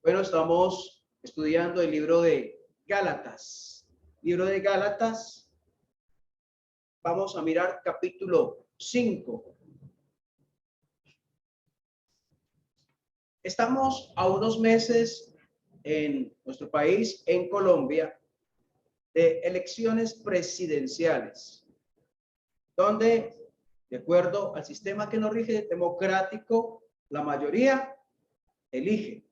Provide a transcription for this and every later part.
Bueno, estamos estudiando el libro de Gálatas. Libro de Gálatas. Vamos a mirar capítulo 5. Estamos a unos meses en nuestro país, en Colombia, de elecciones presidenciales, donde, de acuerdo al sistema que nos rige democrático, la mayoría elige.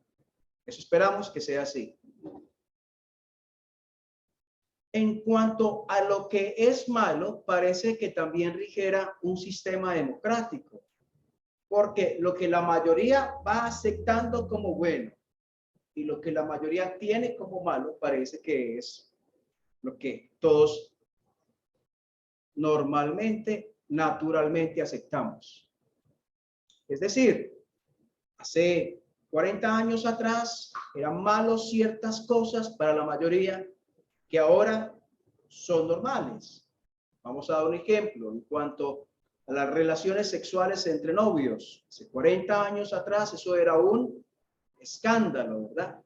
Eso esperamos que sea así. En cuanto a lo que es malo, parece que también rigiera un sistema democrático, porque lo que la mayoría va aceptando como bueno y lo que la mayoría tiene como malo, parece que es lo que todos normalmente, naturalmente aceptamos. Es decir, hace 40 años atrás eran malos ciertas cosas para la mayoría que ahora son normales. Vamos a dar un ejemplo en cuanto a las relaciones sexuales entre novios. Hace 40 años atrás eso era un escándalo, ¿verdad?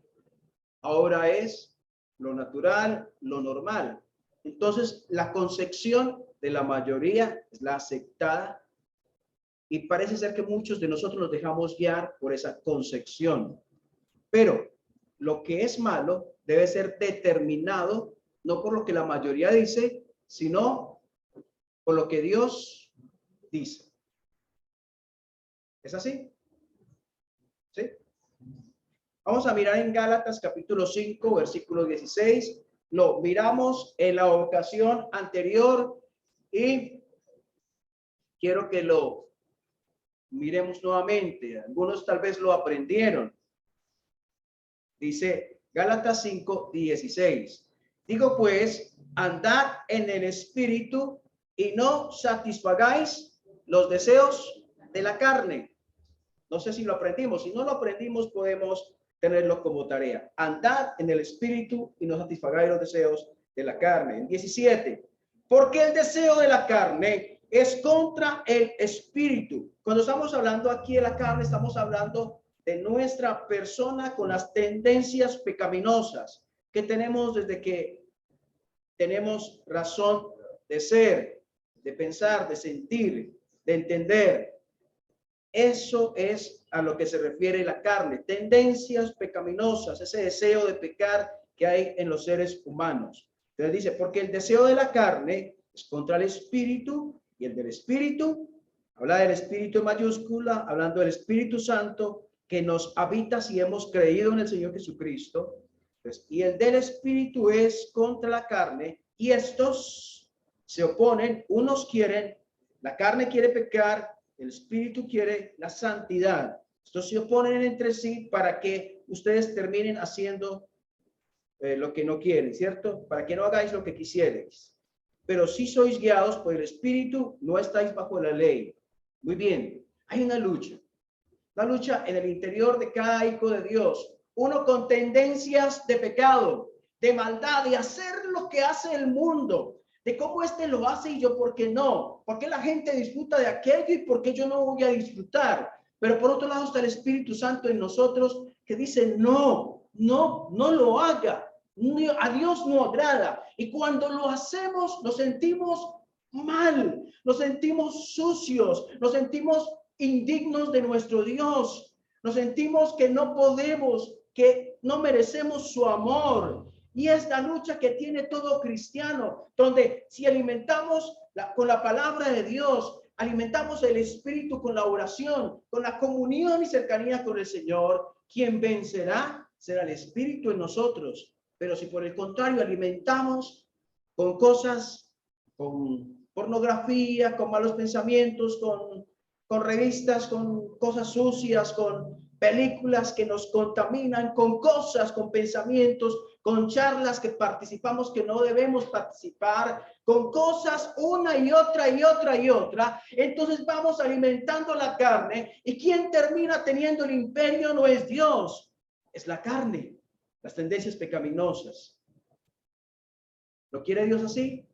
Ahora es lo natural, lo normal. Entonces, la concepción de la mayoría es la aceptada y parece ser que muchos de nosotros nos dejamos guiar por esa concepción. Pero lo que es malo debe ser determinado no por lo que la mayoría dice, sino por lo que Dios dice. ¿Es así? ¿Sí? Vamos a mirar en Gálatas capítulo 5, versículo 16. Lo miramos en la ocasión anterior y quiero que lo miremos nuevamente. Algunos tal vez lo aprendieron. Dice Gálatas 5, 16. Digo pues, andad en el espíritu y no satisfagáis los deseos de la carne. No sé si lo aprendimos. Si no lo aprendimos, podemos tenerlo como tarea. Andad en el espíritu y no satisfagáis los deseos de la carne. En 17. Porque el deseo de la carne es contra el espíritu. Cuando estamos hablando aquí de la carne, estamos hablando de nuestra persona con las tendencias pecaminosas que tenemos desde que tenemos razón de ser, de pensar, de sentir, de entender. Eso es a lo que se refiere la carne, tendencias pecaminosas, ese deseo de pecar que hay en los seres humanos. Entonces dice, porque el deseo de la carne es contra el espíritu y el del espíritu, habla del espíritu en mayúscula, hablando del Espíritu Santo que nos habita si hemos creído en el Señor Jesucristo. Entonces, y el del espíritu es contra la carne y estos se oponen, unos quieren, la carne quiere pecar, el espíritu quiere la santidad. Estos se oponen entre sí para que ustedes terminen haciendo lo que no quieren, ¿cierto? Para que no hagáis lo que quisierais. Pero si sois guiados por el espíritu, no estáis bajo la ley. Muy bien, hay una lucha en el interior de cada hijo de Dios. Uno con tendencias de pecado, de maldad, de hacer lo que hace el mundo, de cómo este lo hace y yo por qué no, por qué la gente disfruta de aquello y por qué yo no voy a disfrutar. Pero por otro lado está el Espíritu Santo en nosotros que dice no lo haga. A Dios no agrada. Y cuando lo hacemos, nos sentimos mal, nos sentimos sucios, nos sentimos indignos de nuestro Dios, nos sentimos que no podemos, que no merecemos su amor. Y es la lucha que tiene todo cristiano, donde si alimentamos con la palabra de Dios, alimentamos el espíritu con la oración, con la comunión y cercanía con el Señor, quien vencerá será el espíritu en nosotros. Pero si por el contrario alimentamos con cosas, con pornografía, con malos pensamientos, con revistas, con cosas sucias, con películas que nos contaminan, con cosas, con pensamientos, con charlas que participamos que no debemos participar, con cosas una y otra y otra y otra. Entonces vamos alimentando la carne y quien termina teniendo el imperio no es Dios, es la carne, las tendencias pecaminosas. ¿Lo quiere Dios así?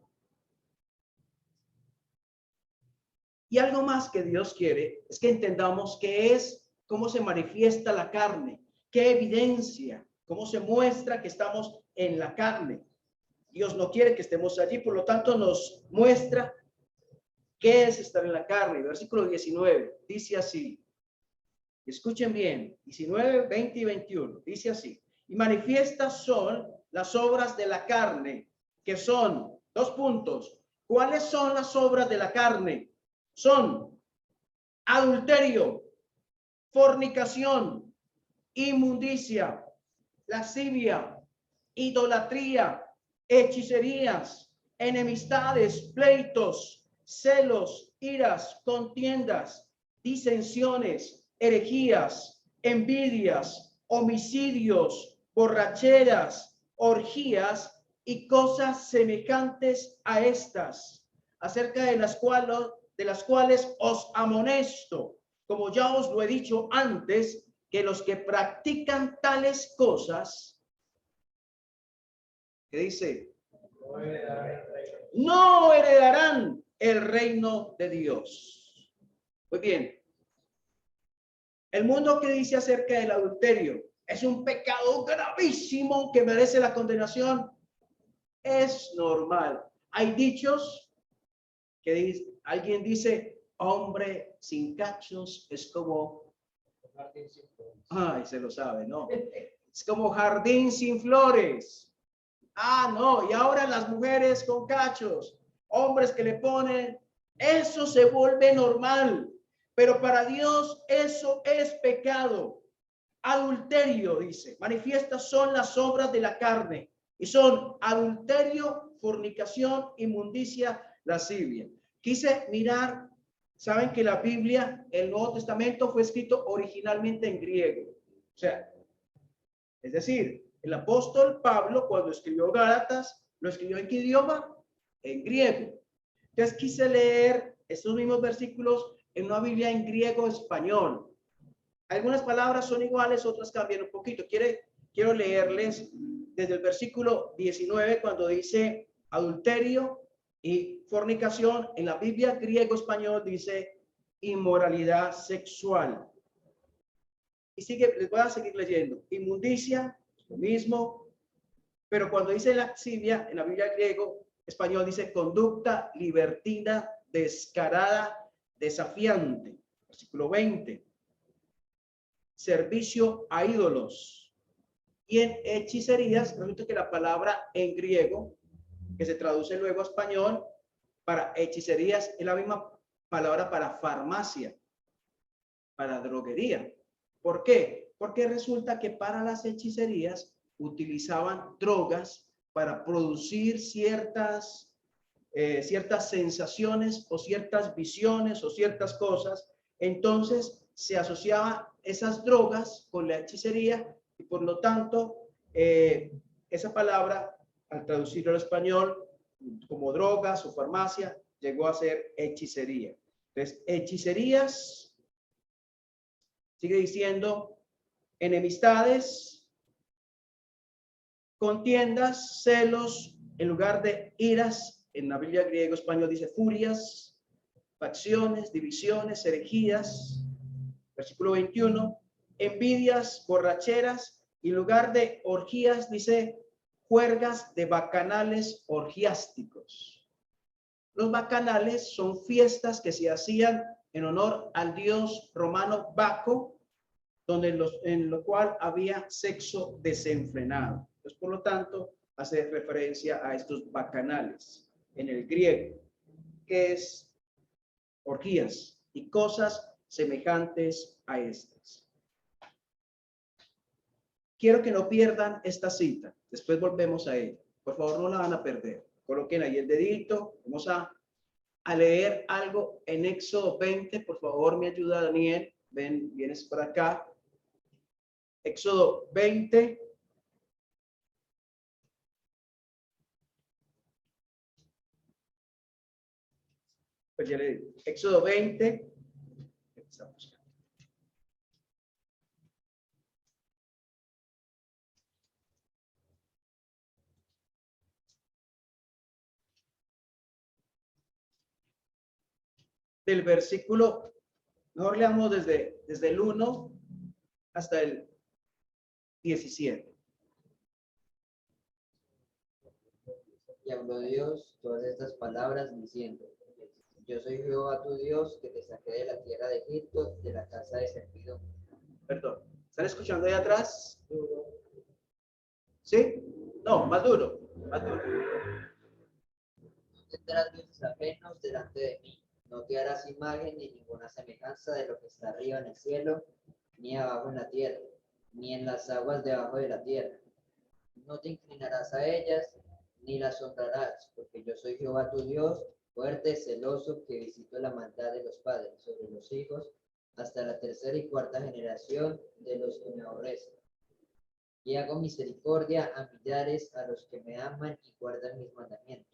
Y algo más que Dios quiere es que entendamos qué es, cómo se manifiesta la carne, ¿Qué evidencia? ¿Cómo se muestra que estamos en la carne? Dios no quiere que estemos allí, por lo tanto nos muestra qué es estar en la carne. Versículo 19 dice así. Escuchen bien, 19, 20 y 21. Dice así. Y manifiestas son las obras de la carne, que son, dos puntos. ¿Cuáles son las obras de la carne? Son adulterio, fornicación, inmundicia, lascivia, idolatría, hechicerías, enemistades, pleitos, celos, iras, contiendas, disensiones, herejías, envidias, homicidios, borracheras, orgías y cosas semejantes a estas, acerca de las cuales os amonesto, como ya os lo he dicho antes, que los que practican tales cosas, ¿qué dice? No heredarán el reino de Dios. Muy bien. El mundo que dice acerca del adulterio es un pecado gravísimo que merece la condenación. Es normal. Hay dichos que alguien dice, hombre sin cachos es como... Ay, se lo sabe, ¿no? Es como jardín sin flores. Ah, no, y ahora las mujeres con cachos, hombres que le ponen, eso se vuelve normal, pero para Dios eso es pecado. Adulterio, dice, manifiestas son las obras de la carne, y son adulterio, fornicación, inmundicia, lascivia. Quise mirar, saben que la Biblia, el Nuevo Testamento fue escrito originalmente en griego, o sea, es decir, el apóstol Pablo, cuando escribió Gálatas, ¿lo escribió en qué idioma? En griego. Entonces quise leer estos mismos versículos en una Biblia en griego español. Algunas palabras son iguales, otras cambian un poquito. Quiero leerles desde el versículo 19, cuando dice adulterio y fornicación. En la Biblia griego-español dice inmoralidad sexual. Y les voy a seguir leyendo. Inmundicia, lo mismo, pero cuando dice lascivia, en la Biblia griego, español dice conducta libertina, descarada, desafiante. Versículo 20. Servicio a ídolos. Y en hechicerías, resulta que la palabra en griego, que se traduce luego a español, para hechicerías, es la misma palabra para farmacia, para droguería. ¿Por qué? Porque resulta que para las hechicerías utilizaban drogas para producir ciertas sensaciones o ciertas visiones o ciertas cosas. Entonces se asociaba esas drogas con la hechicería y por lo tanto esa palabra al traducirlo al español como drogas o farmacia llegó a ser hechicería. Entonces hechicerías, sigue diciendo, enemistades, contiendas, celos, en lugar de iras, en la Biblia griego-español dice furias, facciones, divisiones, herejías. Versículo 21, envidias, borracheras, y en lugar de orgías dice juergas de bacanales orgiásticos. Los bacanales son fiestas que se hacían en honor al dios romano Baco, donde en lo cual había sexo desenfrenado. Entonces, por lo tanto, hace referencia a estos bacanales en el griego, que es orgías y cosas semejantes a estas. Quiero que no pierdan esta cita. Después volvemos a ella. Por favor, no la van a perder. Coloquen ahí el dedito. Vamos a leer algo en Éxodo 20. Por favor, me ayuda Daniel. Vienes por acá. Éxodo 20. Pues ya le digo. Éxodo 20. Del versículo, mejor leamos desde el 1 hasta el 17. Y habló Dios todas estas palabras diciendo: Yo soy Jehová tu Dios, que te saqué de la tierra de Egipto, de la casa de servidumbre. Perdón. ¿Están escuchando ahí atrás? ¿Sí? No, más duro. Más duro. No tendrás dioses ajenos delante de mí. No te harás imagen ni ninguna semejanza de lo que está arriba en el cielo, ni abajo en la tierra, ni en las aguas debajo de la tierra. No te inclinarás a ellas, ni las honrarás, porque yo soy Jehová tu Dios, fuerte, celoso, que visito la maldad de los padres sobre los hijos, hasta la tercera y cuarta generación de los que me aborrecen. Y hago misericordia a millares a los que me aman y guardan mis mandamientos.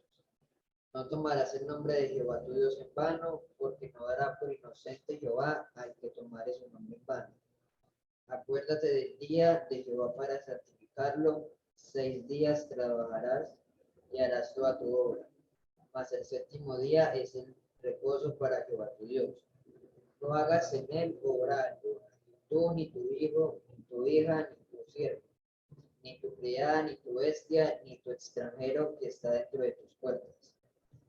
No tomarás el nombre de Jehová tu Dios en vano, porque no dará por inocente Jehová al que tomare su nombre en vano. Acuérdate del día de Jehová para santificarlo. 6 días trabajarás y harás toda tu obra. Mas el séptimo día es el reposo para Jehová tu Dios. No hagas en él obra alguna, tú, ni tu hijo, ni tu hija, ni tu siervo, ni tu criada, ni tu bestia, ni tu extranjero que está dentro de tus puertas.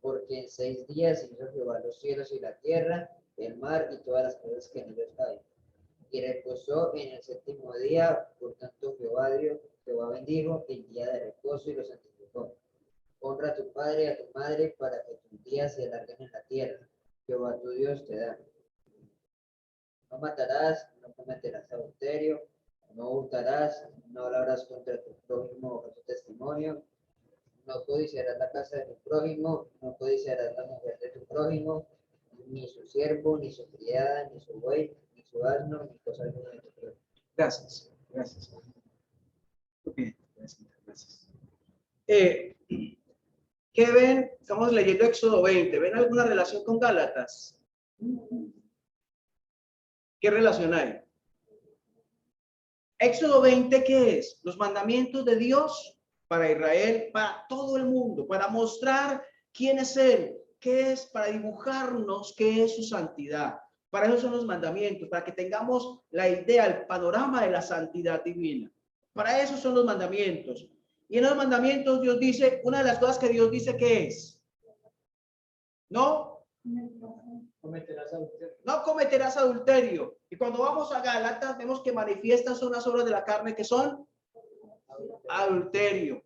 Porque en 6 días hizo Jehová los cielos y la tierra, el mar y todas las cosas que en ellos hay. Y reposó en el séptimo día, por tanto Jehová bendijo el día de reposo y lo santificó. Honra a tu padre y a tu madre para que tus días se alarguen en la tierra. Jehová tu Dios te da. No matarás, no cometerás adulterio, no hurtarás, no hablarás contra tu prójimo bajo tu testimonio, no codiciarás la casa de tu prójimo, no codiciarás la mujer de tu prójimo, ni su siervo, ni su criada, ni su buey, ni su asno, ni cosa alguna de tu prójimo. Gracias. Gracias. Bien, gracias. ¿Qué ven? Estamos leyendo Éxodo 20. ¿Ven alguna relación con Gálatas? ¿Qué relación hay? Éxodo 20, ¿qué es? Los mandamientos de Dios para Israel, para todo el mundo, para mostrar quién es Él, qué es, para dibujarnos qué es su santidad. Para eso son los mandamientos, para que tengamos la idea, el panorama de la santidad divina. Para eso son los mandamientos. Y en los mandamientos Dios dice, una de las cosas que Dios dice que es, no cometerás adulterio. No cometerás adulterio. Y cuando vamos a Gálatas vemos que manifiestan son las obras de la carne que son adulterio.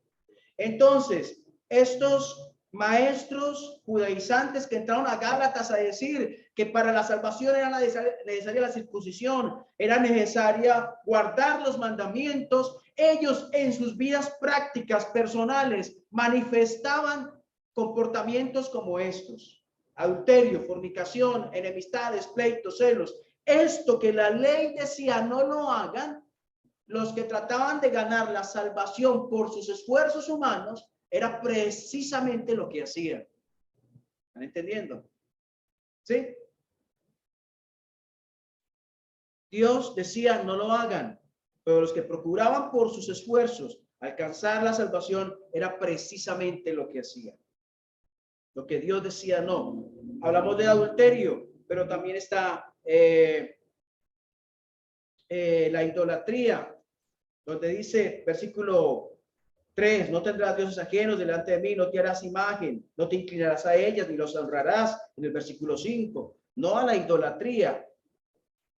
Entonces, estos maestros judaizantes que entraron a Gálatas a decir que para la salvación era necesaria la circuncisión, era necesaria guardar los mandamientos, ellos en sus vidas prácticas personales manifestaban comportamientos como estos: adulterio, fornicación, enemistades, pleitos, celos. Esto que la ley decía no lo hagan, los que trataban de ganar la salvación por sus esfuerzos humanos, era precisamente lo que hacían. ¿Están entendiendo? ¿Sí? Dios decía no lo hagan, pero los que procuraban por sus esfuerzos alcanzar la salvación era precisamente lo que hacían. Lo que Dios decía no. Hablamos de adulterio, pero también está la idolatría, donde dice, versículo 3, no tendrás dioses ajenos delante de mí, no te harás imagen, no te inclinarás a ellas, ni los honrarás. En el versículo 5, no a la idolatría,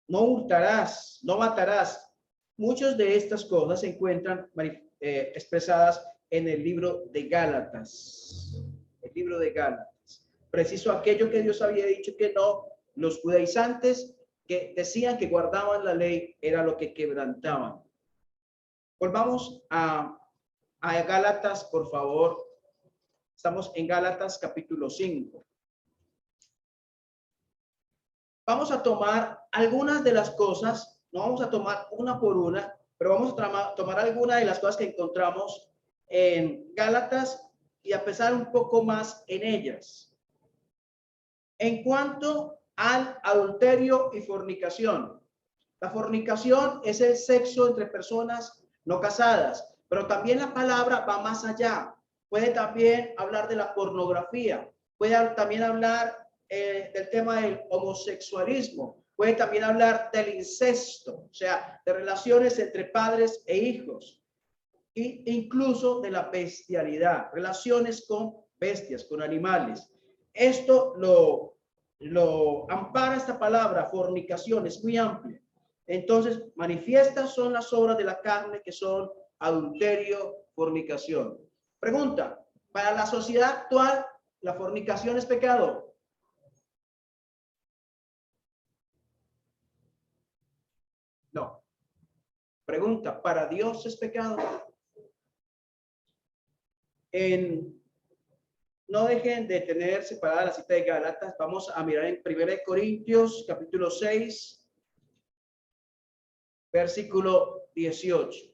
no hurtarás, no matarás. Muchas de estas cosas se encuentran expresadas en el libro de Gálatas. El libro de Gálatas. Preciso aquello que Dios había dicho que no, los judaizantes que decían que guardaban la ley era lo que quebrantaban. Volvamos a Gálatas, por favor. Estamos en Gálatas capítulo 5. Vamos a tomar algunas de las cosas, no vamos a tomar una por una, pero vamos a tomar algunas de las cosas que encontramos en Gálatas y a pensar un poco más en ellas. En cuanto al adulterio y fornicación. La fornicación es el sexo entre personas no casadas, pero también la palabra va más allá. Puede también hablar de la pornografía, puede también hablar del tema del homosexualismo. Puede también hablar del incesto, o sea, de relaciones entre padres e hijos, e incluso de la bestialidad, relaciones con bestias, con animales. Esto lo ampara esta palabra, fornicación, es muy amplia. Entonces, manifiestas son las obras de la carne, que son adulterio, fornicación. Pregunta, para la sociedad actual, ¿la fornicación es pecado? No. Pregunta, ¿para Dios es pecado? No dejen de tener separada la cita de Gálatas. Vamos a mirar en 1 Corintios, capítulo 6, versículo 18.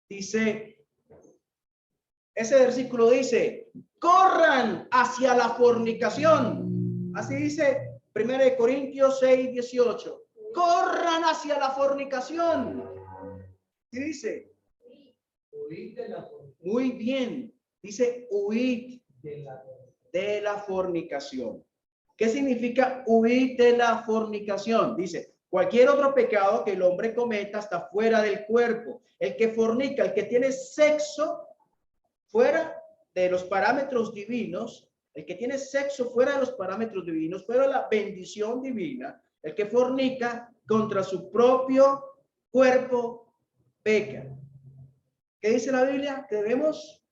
Dice, ese versículo dice, corran hacia la fornicación. Así dice 1 Corintios 6, 18. Corran hacia la fornicación. ¿Qué dice? Huid de la fornicación. Muy bien. Dice, huid de la fornicación. ¿Qué significa huir de la fornicación? Dice, cualquier otro pecado que el hombre cometa está fuera del cuerpo. El que fornica, el que tiene sexo fuera de los parámetros divinos, el que tiene sexo fuera de los parámetros divinos, fuera de la bendición divina, el que fornica contra su propio cuerpo peca. ¿Qué dice la Biblia? Que debemos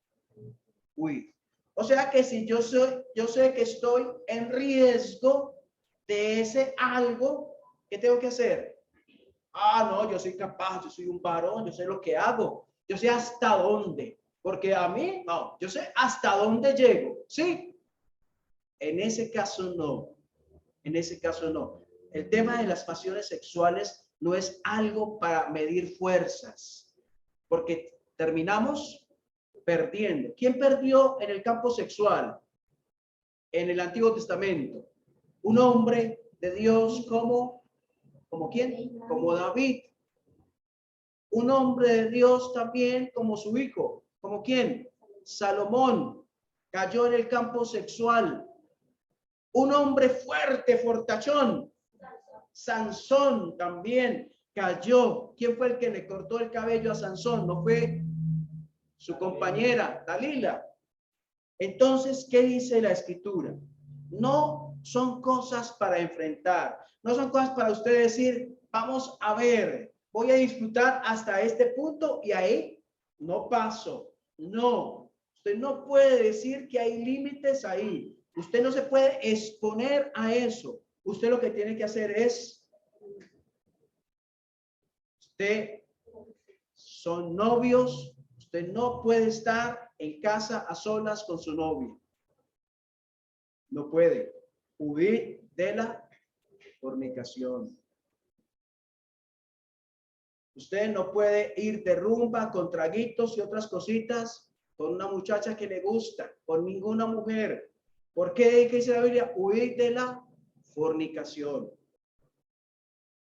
huir. O sea que si yo sé que estoy en riesgo de ese algo, ¿qué tengo que hacer? No, yo soy capaz, yo soy un varón, yo sé lo que hago, yo sé hasta dónde, porque a mí, no, yo sé hasta dónde llego, ¿sí? En ese caso no, en ese caso no. El tema de las pasiones sexuales no es algo para medir fuerzas, porque terminamos perdiendo. ¿Quién perdió en el campo sexual en el Antiguo Testamento? Un hombre de Dios como quién? Como David. Un hombre de Dios también como su hijo. ¿Como quién? Salomón. Cayó en el campo sexual. Un hombre fuerte, fortachón. Sansón también cayó. ¿Quién fue el que le cortó el cabello a Sansón? ¿No fue su compañera Dalila? Entonces, ¿qué dice la escritura? No son cosas para enfrentar, no son cosas para usted decir, vamos a ver, voy a disfrutar hasta este punto y ahí no paso. No, usted no puede decir que hay límites ahí. Usted no se puede exponer a eso. Usted lo que tiene que hacer es, usted son novios, usted no puede estar en casa a solas con su novia. No puede huir de la fornicación. Usted no puede ir de rumba con traguitos y otras cositas con una muchacha que le gusta, con ninguna mujer. ¿Por qué? ¿Qué dice la Biblia? Huir de la fornicación.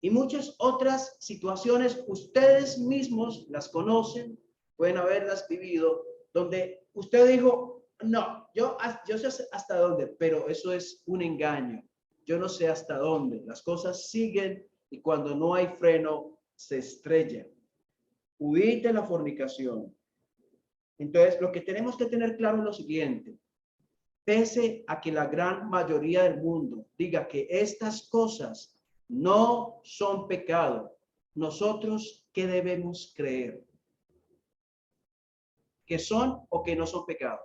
Y muchas otras situaciones, ustedes mismos las conocen, pueden haberlas vivido, donde usted dijo, no, yo sé hasta dónde, pero eso es un engaño. Yo no sé hasta dónde. Las cosas siguen y cuando no hay freno, se estrella. Huir de la fornicación. Entonces, lo que tenemos que tener claro es lo siguiente. Pese a que la gran mayoría del mundo diga que estas cosas no son pecado, nosotros, ¿qué debemos creer? ¿Que son o que no son pecado?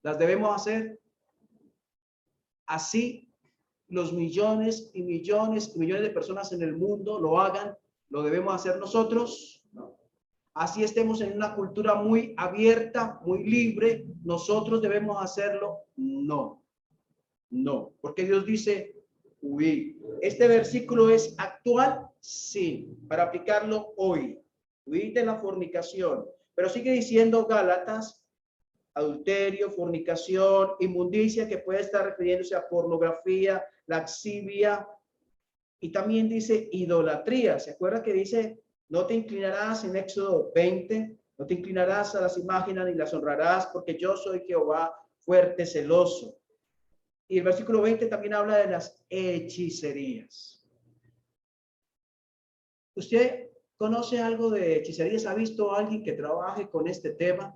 ¿Las debemos hacer? Así los millones y millones y millones de personas en el mundo lo hagan, ¿lo debemos hacer nosotros? No. Así estemos en una cultura muy abierta, muy libre, ¿nosotros debemos hacerlo? No. No, porque Dios dice, huir. Este versículo es actual, sí, para aplicarlo hoy. Huir de la fornicación. Pero sigue diciendo Gálatas, adulterio, fornicación, inmundicia, que puede estar refiriéndose a pornografía, laxivia, y también dice idolatría. ¿Se acuerda que dice, no te inclinarás en Éxodo 20, no te inclinarás a las imágenes ni las honrarás, porque yo soy Jehová fuerte, celoso? Y el versículo 20 también habla de las hechicerías. ¿Usted conoce algo de hechicerías? ¿Ha visto a alguien que trabaje con este tema?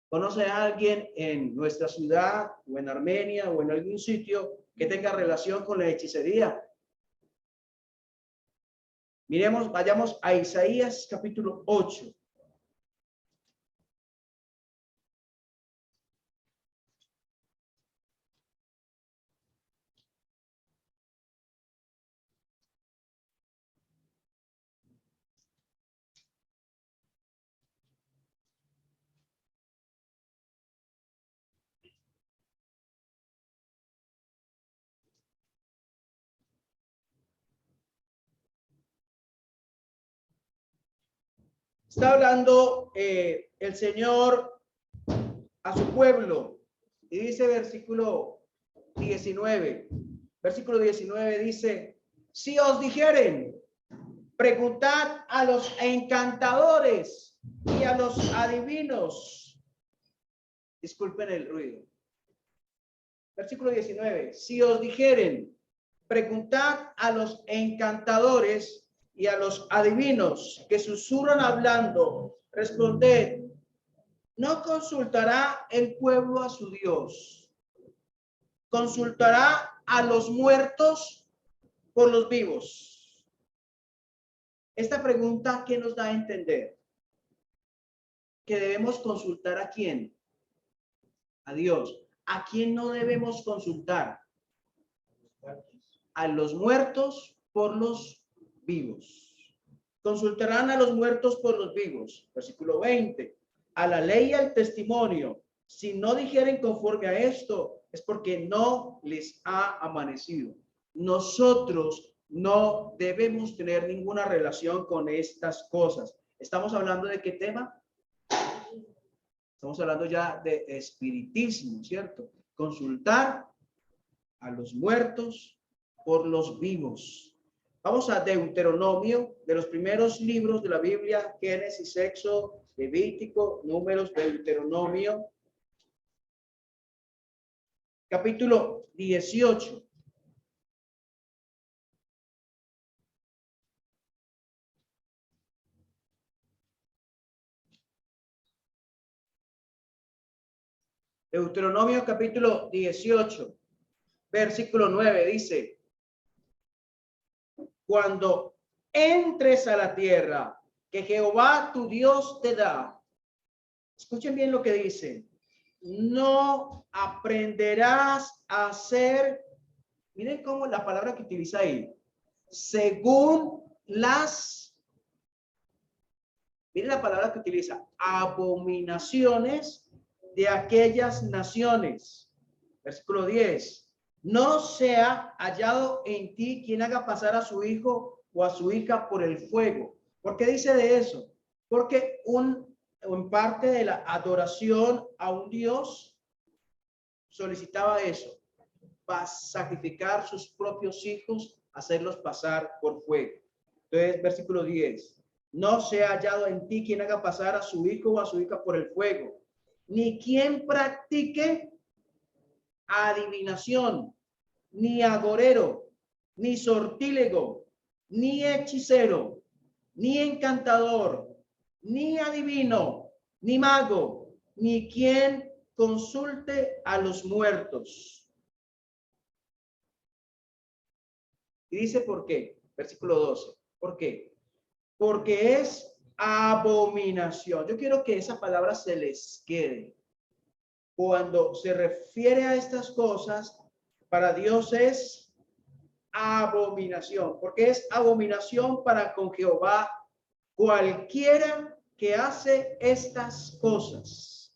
¿Conoce a alguien en nuestra ciudad o en Armenia o en algún sitio que tenga relación con la hechicería? Miremos, vayamos a Isaías capítulo 8. Está hablando el Señor a su pueblo y dice versículo 19. Versículo 19 dice, si os dijeren, preguntad a los encantadores y a los adivinos. Disculpen el ruido. Versículo 19. Si os dijeren, preguntad a los encantadores y a los adivinos que susurran hablando, responded, ¿no consultará el pueblo a su Dios? ¿Consultará a los muertos por los vivos? Esta pregunta, ¿qué nos da a entender? Que debemos consultar a quién. A Dios. ¿A quién no debemos consultar? A los muertos por los vivos. Consultarán a los muertos por los vivos. Versículo 20. A la ley y al testimonio. Si no dijeren conforme a esto, es porque no les ha amanecido. Nosotros no debemos tener ninguna relación con estas cosas. ¿Estamos hablando de qué tema? Estamos hablando ya de espiritismo, ¿cierto? Consultar a los muertos por los vivos. Vamos a Deuteronomio, de los primeros libros de la Biblia, Génesis, Éxodo, Levítico, Números, Deuteronomio, capítulo 18. Deuteronomio capítulo 18, versículo 9 dice, cuando entres a la tierra que Jehová tu Dios te da, escuchen bien lo que dice, no aprenderás a hacer, miren cómo la palabra que utiliza ahí, según las, miren la palabra que utiliza, abominaciones de aquellas naciones. Versículo 10. No sea hallado en ti quien haga pasar a su hijo o a su hija por el fuego. ¿Por qué dice de eso? Porque en parte de la adoración a un Dios solicitaba eso, para sacrificar sus propios hijos, hacerlos pasar por fuego. Entonces, versículo 10. No sea hallado en ti quien haga pasar a su hijo o a su hija por el fuego, ni quien practique adivinación, ni agorero, ni sortílego, ni hechicero, ni encantador, ni adivino, ni mago, ni quien consulte a los muertos. Y dice por qué, versículo 12, ¿por qué? Porque es abominación. Yo quiero que esa palabra se les quede. Cuando se refiere a estas cosas, para Dios es abominación, porque es abominación para con Jehová cualquiera que hace estas cosas.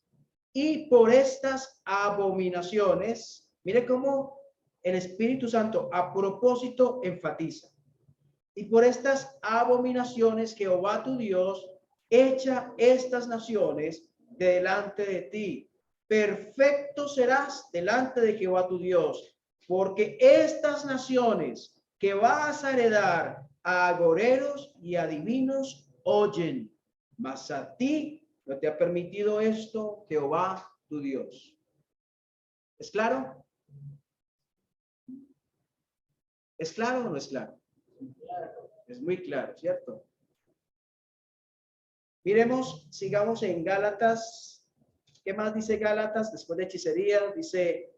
Y por estas abominaciones, mire cómo el Espíritu Santo a propósito enfatiza. Y por estas abominaciones Jehová tu Dios echa estas naciones delante de ti. Perfecto serás delante de Jehová tu Dios, porque estas naciones que vas a heredar a agoreros y adivinos oyen, mas a ti no te ha permitido esto Jehová tu Dios. ¿Es claro? ¿Es claro o no es claro? Es muy claro, ¿cierto? Miremos, sigamos en Gálatas. ¿Qué más dice Gálatas? Después de hechicería, dice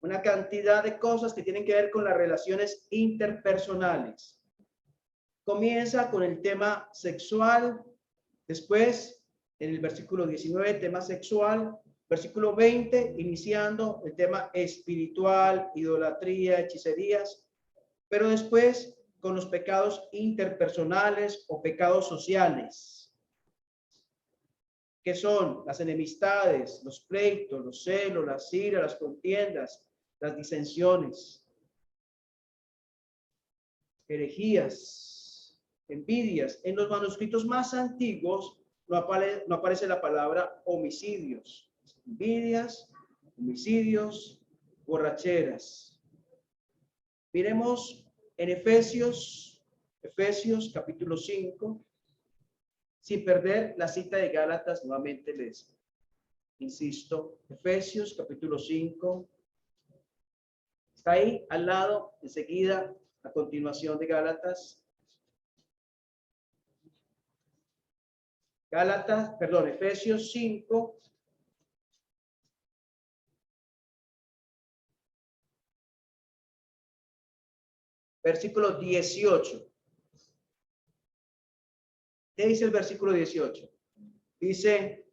una cantidad de cosas que tienen que ver con las relaciones interpersonales. Comienza con el tema sexual, después en el versículo 19, tema sexual, versículo 20, iniciando el tema espiritual, idolatría, hechicerías, pero después con los pecados interpersonales o pecados sociales, que son las enemistades, los pleitos, los celos, las iras, las contiendas, las disensiones, herejías, envidias. En los manuscritos más antiguos no aparece la palabra homicidios, envidias, homicidios, borracheras. Miremos en Efesios capítulo 5, sin perder la cita de Gálatas, nuevamente les insisto, Efesios capítulo 5, está ahí al lado, enseguida, a continuación de Gálatas. Efesios 5, versículo 18. ¿Qué dice el versículo 18? Dice,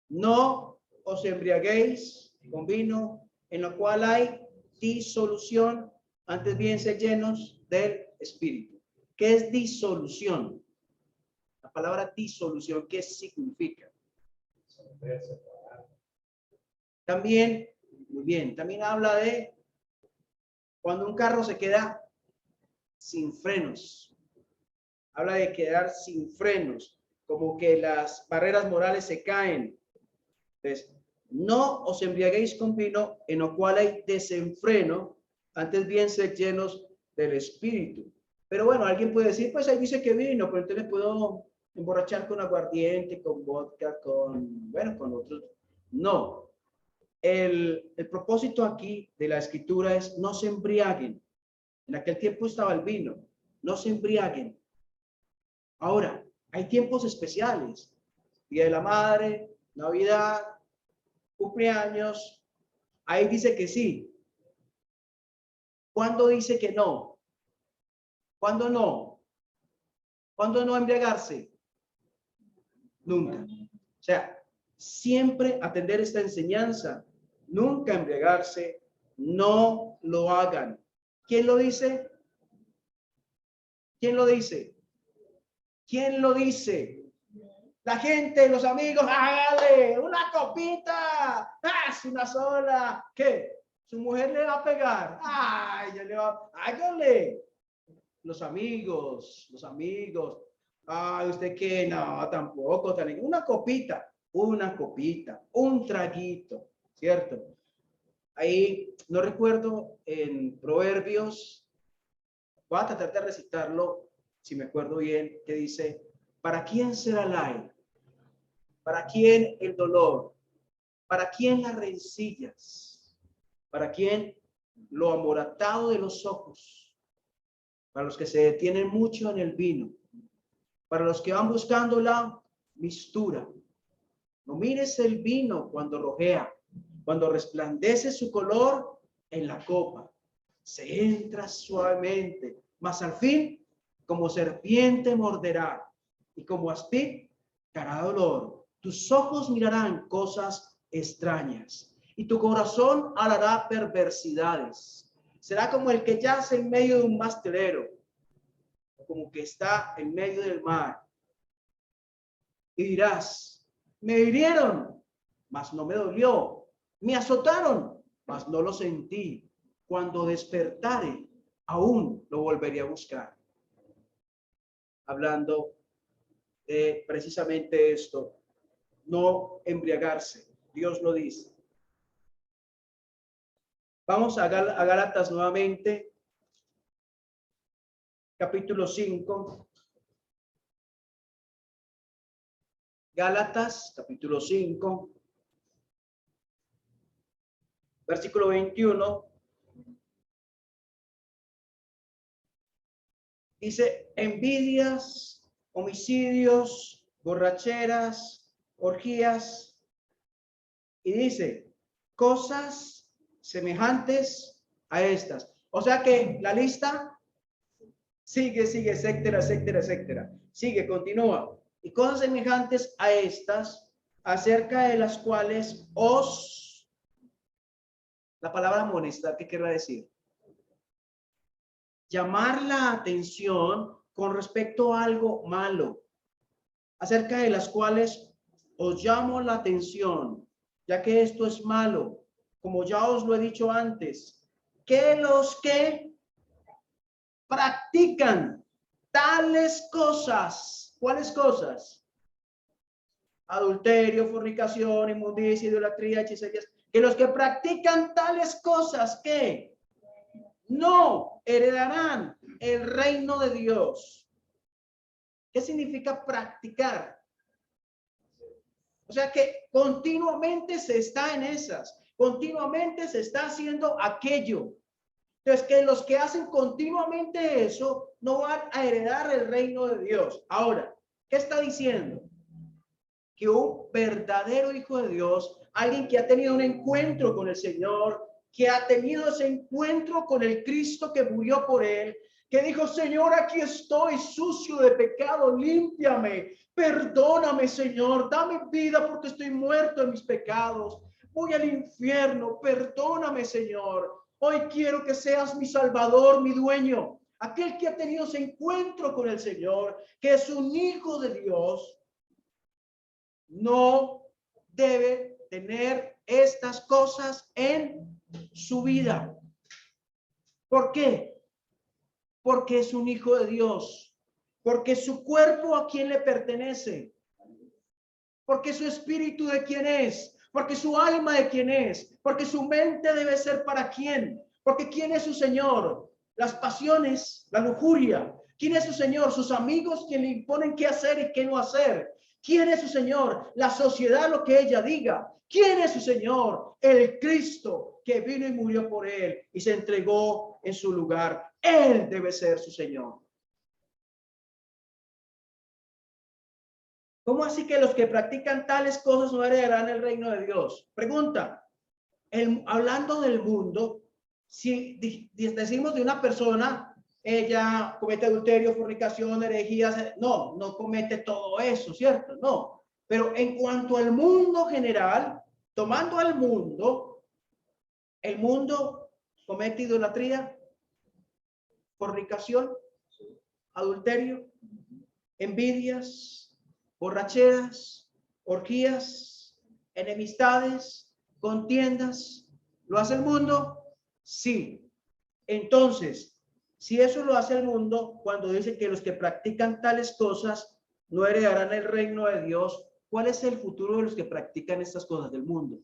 no os embriaguéis con vino, en lo cual hay disolución, antes bien sed llenos del Espíritu. ¿Qué es disolución? La palabra disolución, ¿qué significa? También, muy bien, también habla de cuando un carro se queda sin frenos. Habla de quedar sin frenos, como que las barreras morales se caen. Entonces, no os embriaguéis con vino, en lo cual hay desenfreno, antes bien sed llenos del Espíritu. Pero bueno, alguien puede decir, pues ahí dice que vino, pero entonces puedo emborrachar con aguardiente, con vodka, con otros. No. El propósito aquí de la escritura es no se embriaguen. En aquel tiempo estaba el vino, no se embriaguen. Ahora, hay tiempos especiales, Día de la Madre, Navidad, cumpleaños, ahí dice que sí. ¿Cuándo dice que no? ¿Cuándo no? ¿Cuándo no embriagarse? Nunca. O sea, siempre atender esta enseñanza, nunca embriagarse, no lo hagan. ¿Quién lo dice? ¿Quién lo dice? ¿Quién lo dice? La gente, los amigos, hágale una copita, una sola. ¿Qué? Su mujer le va a pegar. Ay, ya le va, hágale. Los amigos. Ay, usted qué, no, tampoco, una copita, un traguito, ¿cierto? Ahí, no recuerdo, en Proverbios, voy a tratar de recitarlo, si me acuerdo bien, que dice, ¿para quién será el aire? ¿Para quién el dolor? ¿Para quién las rencillas? ¿Para quién lo amoratado de los ojos? Para los que se detienen mucho en el vino. Para los que van buscando la mistura. No mires el vino cuando rojea, cuando resplandece su color en la copa. Se entra suavemente, mas al fin, como serpiente morderá y como aspid dará dolor. Tus ojos mirarán cosas extrañas y tu corazón hará perversidades. Será como el que yace en medio de un mastelero, como que está en medio del mar. Y dirás, me hirieron, mas no me dolió. Me azotaron, mas no lo sentí. Cuando despertare, aún lo volveré a buscar. Hablando precisamente esto, no embriagarse. Dios lo dice. Vamos a Gálatas nuevamente, capítulo 5. Gálatas, capítulo 5, versículo 21. Dice, envidias, homicidios, borracheras, orgías. Y dice, cosas semejantes a estas. O sea que la lista sigue, etcétera, etcétera, etcétera. Sigue, continúa. Y cosas semejantes a estas, acerca de las cuales la palabra amonestar, ¿qué querrá decir? Llamar la atención con respecto a algo malo, acerca de las cuales os llamo la atención, ya que esto es malo, como ya os lo he dicho antes, que los que practican tales cosas, ¿cuáles cosas? Adulterio, fornicación, inmundicia, idolatría, hechicerías, que los que practican tales cosas, ¿qué? No heredarán el reino de Dios. ¿Qué significa practicar? O sea que continuamente se está en esas, continuamente se está haciendo aquello. Entonces, que los que hacen continuamente eso no van a heredar el reino de Dios. Ahora, ¿qué está diciendo? Que un verdadero hijo de Dios, alguien que ha tenido un encuentro con el Señor, que ha tenido ese encuentro con el Cristo que murió por él, que dijo, Señor, aquí estoy sucio de pecado, límpiame, perdóname, Señor, dame vida porque estoy muerto en mis pecados, voy al infierno, perdóname, Señor, hoy quiero que seas mi Salvador, mi dueño. Aquel que ha tenido ese encuentro con el Señor, que es un hijo de Dios, no debe tener estas cosas en su vida. ¿Por qué? Porque es un hijo de Dios, porque su cuerpo a quién le pertenece, porque su espíritu de quién es, porque su alma de quién es, porque su mente debe ser para quién, porque quién es su Señor, las pasiones, la lujuria, quién es su Señor, sus amigos quien le imponen qué hacer y qué no hacer. ¿Quién es su Señor? La sociedad, lo que ella diga. ¿Quién es su Señor? El Cristo que vino y murió por él y se entregó en su lugar. Él debe ser su Señor. ¿Cómo así que los que practican tales cosas no heredarán el reino de Dios? Pregunta. Hablando del mundo, si decimos de una persona, ella comete adulterio, fornicación, herejías, no comete todo eso, ¿cierto? No. Pero en cuanto al mundo general, tomando al mundo, el mundo comete idolatría, fornicación, adulterio, envidias, borracheras, orgías, enemistades, contiendas. ¿Lo hace el mundo? Sí. Entonces, si eso lo hace el mundo, cuando dice que los que practican tales cosas no heredarán el reino de Dios, ¿cuál es el futuro de los que practican estas cosas del mundo?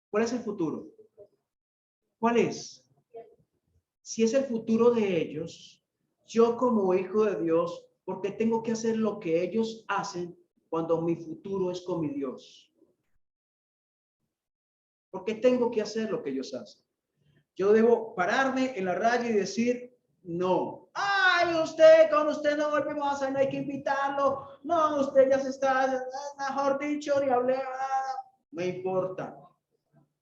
¿Cuál es el futuro? ¿Cuál es? Si es el futuro de ellos, yo como hijo de Dios, ¿por qué tengo que hacer lo que ellos hacen cuando mi futuro es con mi Dios? ¿Por qué tengo que hacer lo que ellos hacen? Yo debo pararme en la raya y decir, no. Ay, usted, con usted no volvemos a hacer, no hay que invitarlo. No, usted ya se está, mejor dicho, ni hablé, me importa.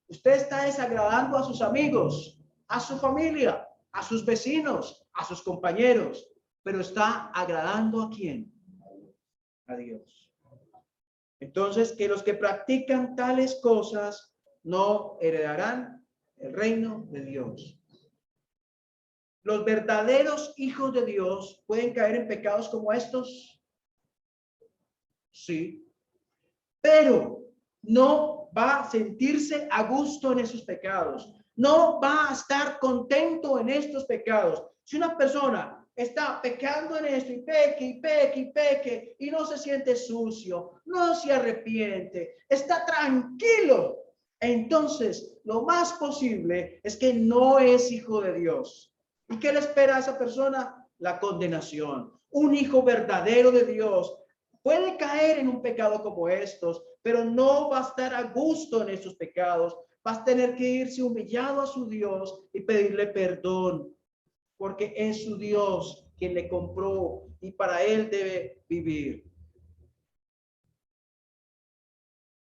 Usted está desagradando a sus amigos, a su familia, a sus vecinos, a sus compañeros, pero está agradando ¿a quién? A Dios. Entonces, que los que practican tales cosas no heredarán el reino de Dios. ¿Los verdaderos hijos de Dios pueden caer en pecados como estos? Sí. Pero no va a sentirse a gusto en esos pecados. No va a estar contento en estos pecados. Si una persona está pecando en esto y peque y peque y peque y no se siente sucio, no se arrepiente, está tranquilo, entonces lo más posible es que no es hijo de Dios. ¿Y qué le espera a esa persona? La condenación. Un hijo verdadero de Dios puede caer en un pecado como estos, pero no va a estar a gusto en esos pecados. Va a tener que irse humillado a su Dios y pedirle perdón, porque es su Dios quien le compró y para él debe vivir.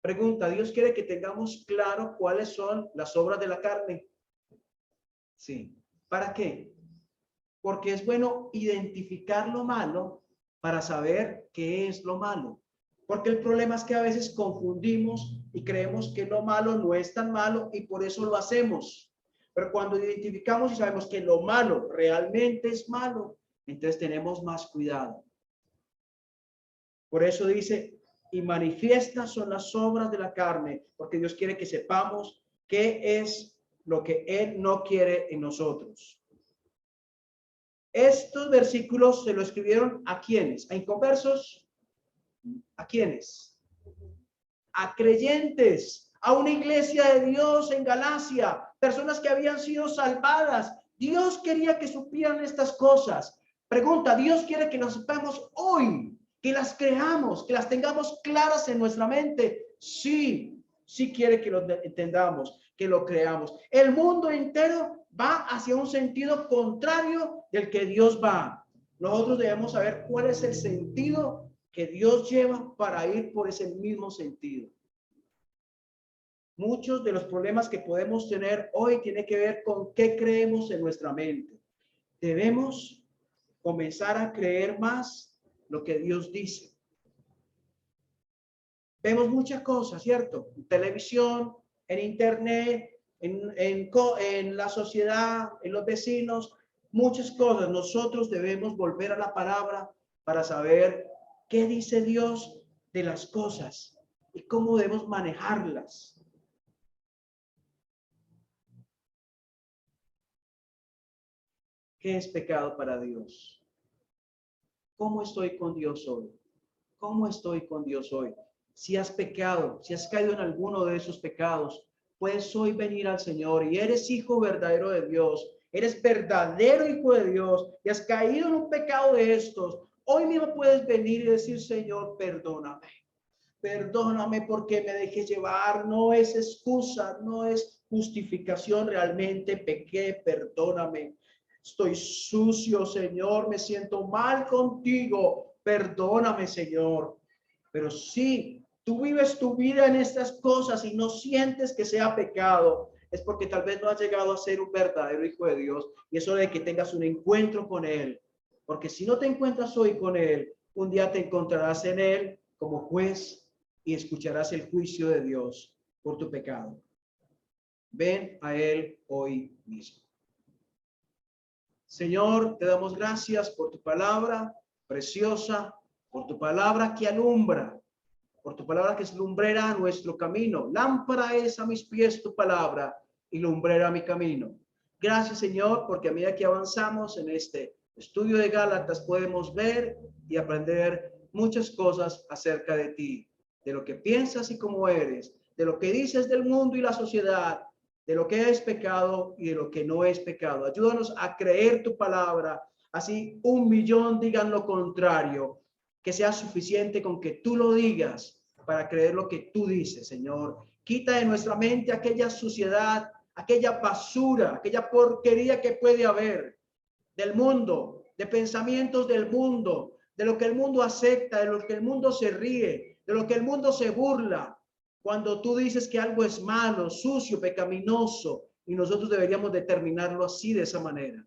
Pregunta, ¿Dios quiere que tengamos claro cuáles son las obras de la carne? Sí. ¿Para qué? Porque es bueno identificar lo malo para saber qué es lo malo. Porque el problema es que a veces confundimos y creemos que lo malo no es tan malo y por eso lo hacemos. Pero cuando identificamos y sabemos que lo malo realmente es malo, entonces tenemos más cuidado. Por eso dice, y manifiestas son las obras de la carne, porque Dios quiere que sepamos qué es lo que Él no quiere en nosotros. Estos versículos se lo escribieron ¿a quiénes? ¿A inconversos? ¿A quiénes? A creyentes, a una iglesia de Dios en Galacia, personas que habían sido salvadas. Dios quería que supieran estas cosas. Pregunta, ¿Dios quiere que las sepamos hoy? Que las creamos, que las tengamos claras en nuestra mente. Sí, sí quiere que lo entendamos, que lo creamos. El mundo entero va hacia un sentido contrario del que Dios va. Nosotros debemos saber cuál es el sentido que Dios lleva para ir por ese mismo sentido. Muchos de los problemas que podemos tener hoy tienen que ver con qué creemos en nuestra mente. Debemos comenzar a creer más lo que Dios dice. Vemos muchas cosas, ¿cierto? En televisión, en internet, en la sociedad, en los vecinos, muchas cosas. Nosotros debemos volver a la palabra para saber qué dice Dios de las cosas y cómo debemos manejarlas. ¿Qué es pecado para Dios? ¿Cómo estoy con Dios hoy? ¿Cómo estoy con Dios hoy? Si has pecado, si has caído en alguno de esos pecados, puedes hoy venir al Señor y eres hijo verdadero de Dios, eres verdadero hijo de Dios y has caído en un pecado de estos. Hoy mismo puedes venir y decir, Señor, perdóname. Perdóname porque me dejé llevar. No es excusa, no es justificación. Realmente pequé, perdóname. Estoy sucio, Señor, me siento mal contigo. Perdóname, Señor. Pero si tú vives tu vida en estas cosas y no sientes que sea pecado, es porque tal vez no has llegado a ser un verdadero hijo de Dios. Y eso de que tengas un encuentro con Él. Porque si no te encuentras hoy con Él, un día te encontrarás en Él como juez y escucharás el juicio de Dios por tu pecado. Ven a Él hoy mismo. Señor, te damos gracias por tu palabra preciosa, por tu palabra que alumbra, por tu palabra que es lumbrera a nuestro camino. Lámpara es a mis pies tu palabra y lumbrera a mi camino. Gracias, Señor, porque a medida que avanzamos en este estudio de Gálatas podemos ver y aprender muchas cosas acerca de ti, de lo que piensas y cómo eres, de lo que dices del mundo y la sociedad, de lo que es pecado y de lo que no es pecado. Ayúdanos a creer tu palabra, así 1,000,000 digan lo contrario, que sea suficiente con que tú lo digas para creer lo que tú dices, Señor. Quita de nuestra mente aquella suciedad, aquella basura, aquella porquería que puede haber del mundo, de pensamientos del mundo, de lo que el mundo acepta, de lo que el mundo se ríe, de lo que el mundo se burla. Cuando tú dices que algo es malo, sucio, pecaminoso, y nosotros deberíamos determinarlo así, de esa manera.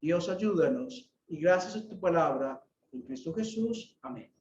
Dios, ayúdanos. Y gracias a tu palabra, en Cristo Jesús. Amén.